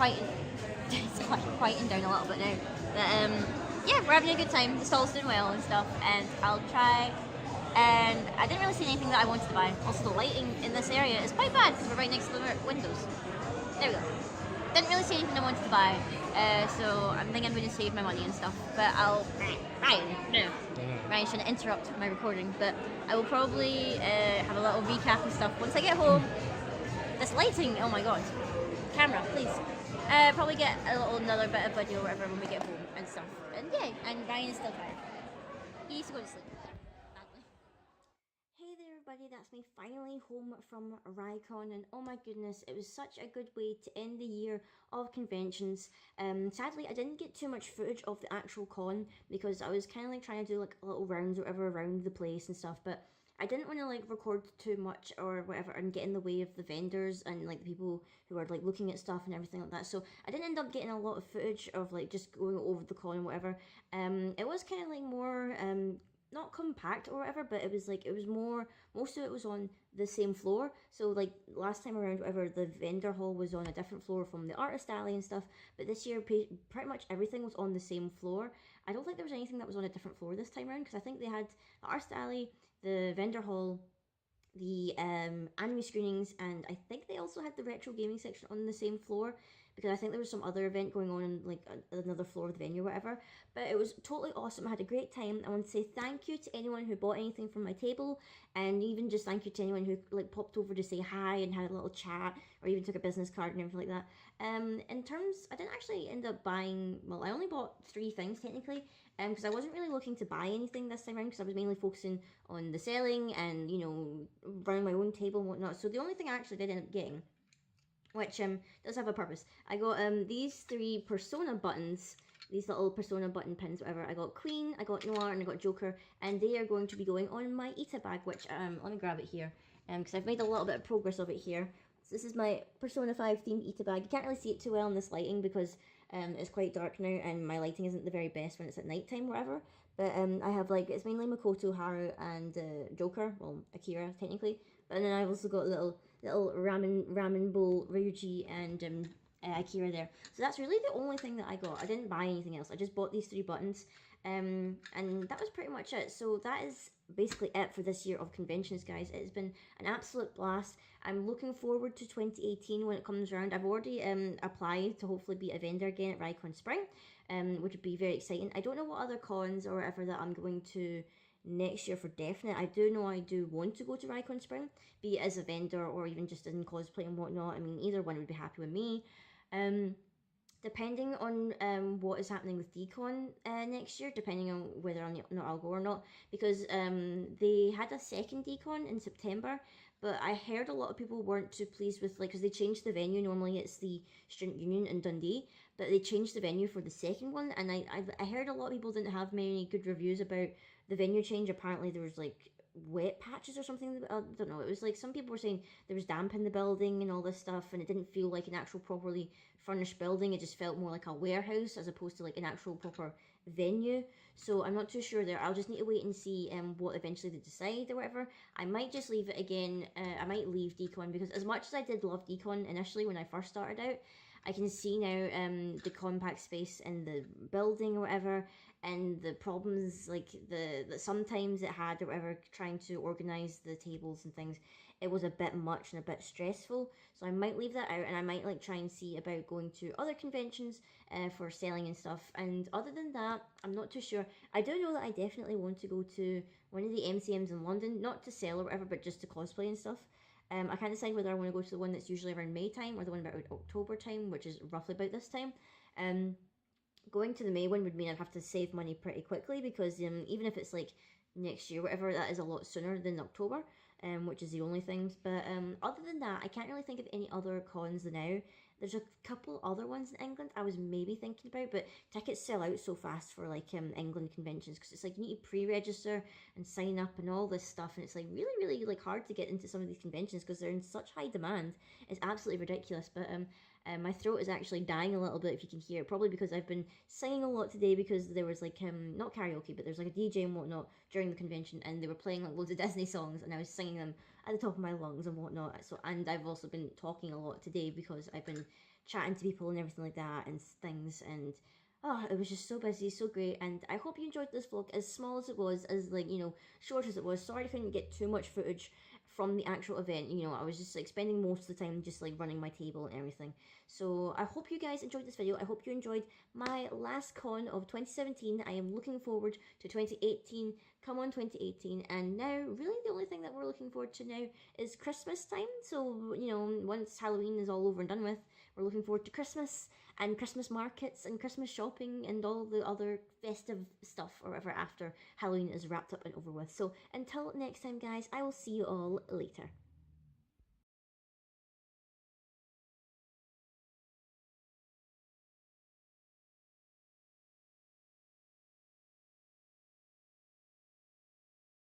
it's quieting down a little bit now. But yeah, we're having a good time. The stall's doing well and stuff, and I'll try. And I didn't really see anything that I wanted to buy. Also, the lighting in this area is quite bad because we're right next to the windows. There we go. Didn't really see anything I wanted to buy, so I'm thinking I'm going to save my money and stuff. But Ryan shouldn't interrupt my recording. But I will probably have a little recap and stuff once I get home. This lighting, oh my god. Camera, please. Probably get another bit of video or whatever when we get home and stuff. And yeah, and Ryan is still tired. He needs to go to sleep. Hey there everybody, that's me finally home from Rai Con, and oh my goodness, it was such a good way to end the year of conventions. Sadly I didn't get too much footage of the actual con because I was kind of like trying to do like little rounds or whatever around the place and stuff, but I didn't want to like record too much or whatever and get in the way of the vendors and like the people who are like looking at stuff and everything like that. So I didn't end up getting a lot of footage of like just going over the con and whatever. It was kind of like more not compact or whatever, but it was more, most of it was on the same floor. So like last time around, whatever, the vendor hall was on a different floor from the artist alley and stuff, but this year pretty much everything was on the same floor. I don't think there was anything that was on a different floor this time around, because I think they had the artist alley, the vendor hall, the anime screenings, and I think they also had the retro gaming section on the same floor, because I think there was some other event going on in like another floor of the venue or whatever. But it was totally awesome. I had a great time. I want to say thank you to anyone who bought anything from my table, and even just thank you to anyone who like popped over to say hi and had a little chat, or even took a business card and everything like that. In terms, I didn't actually end up buying, well, I only bought 3 things technically, because I wasn't really looking to buy anything this time around, because I was mainly focusing on the selling and, you know, running my own table and whatnot. So the only thing I actually did end up getting, which does have a purpose, I got these 3 Persona buttons, these little Persona button pins, whatever. I got Queen, I got Noir, and I got Joker, and they are going to be going on my Ita bag, which, let me grab it here, because I've made a little bit of progress of it here. So this is my Persona 5 themed Ita bag. You can't really see it too well in this lighting because it's quite dark now, and my lighting isn't the very best when it's at night time or whatever. But I have like, it's mainly Makoto, Haru, and Joker, well, Akira technically. But then I've also got little ramen bowl Ryuji and Akira there. So that's really the only thing that I got. I didn't buy anything else. I just bought these 3 buttons. And that was pretty much it. So that is basically it for this year of conventions, guys. It's been an absolute blast. I'm looking forward to 2018 when it comes around. I've already applied to hopefully be a vendor again at Rai Con Spring, which would be very exciting. I don't know what other cons or whatever that I'm going to next year for definite. I do know I do want to go to Rai Con Spring, be it as a vendor or even just in cosplay and whatnot. I mean, either one would be happy with me. Depending on what is happening with Decon next year, depending on whether or not I'll go or not, because they had a second Decon in September, but I heard a lot of people weren't too pleased with, like, because they changed the venue. Normally it's the Student Union in Dundee, but they changed the venue for the second one, and I heard a lot of people didn't have many good reviews about the venue change. Apparently there was like wet patches or something. I don't know, it was like some people were saying there was damp in the building and all this stuff, and it didn't feel like an actual properly furnished building. It just felt more like a warehouse as opposed to like an actual proper venue. So I'm not too sure there. I'll just need to wait and see what eventually they decide or whatever. I might just leave it again. I might leave Decon, because as much as I did love Decon initially when I first started out, I can see now the compact space in the building or whatever, and the problems like the sometimes it had or whatever, trying to organize the tables and things. It was a bit much and a bit stressful, so I might leave that out, and I might like try and see about going to other conventions for selling and stuff. And other than that, I'm not too sure. I do know that I definitely want to go to one of the MCMs in London, not to sell or whatever, but just to cosplay and stuff. I can't decide whether I want to go to the one that's usually around May time or the one about October time, which is roughly about this time. Going to the May one would mean I'd have to save money pretty quickly, because even if it's like next year, whatever, that is a lot sooner than October, which is the only things. But other than that, I can't really think of any other cons now. There's a couple other ones in England I was maybe thinking about, but tickets sell out so fast for like England conventions, because it's like you need to pre-register and sign up and all this stuff, and it's like really like hard to get into some of these conventions because they're in such high demand. It's absolutely ridiculous. But my throat is actually dying a little bit, if you can hear it, probably because I've been singing a lot today, because there was like not karaoke, but there's like a DJ and whatnot during the convention, and they were playing like loads of Disney songs, and I was singing them at the top of my lungs and whatnot. So, and I've also been talking a lot today because I've been chatting to people and everything like that and things. And oh, it was just so busy, so great. And I hope you enjoyed this vlog, as small as it was, as like, you know, short as it was. Sorry if I didn't get too much footage from the actual event. You know, I was just like spending most of the time just like running my table and everything. So I hope you guys enjoyed this video. I hope you enjoyed my last con of 2017. I am looking forward to 2018. Come on, 2018. And now really the only thing that we're looking forward to now is Christmas time. So, you know, once Halloween is all over and done with, we're looking forward to Christmas and Christmas markets and Christmas shopping and all the other festive stuff or whatever after Halloween is wrapped up and over with. So until next time, guys, I will see you all later.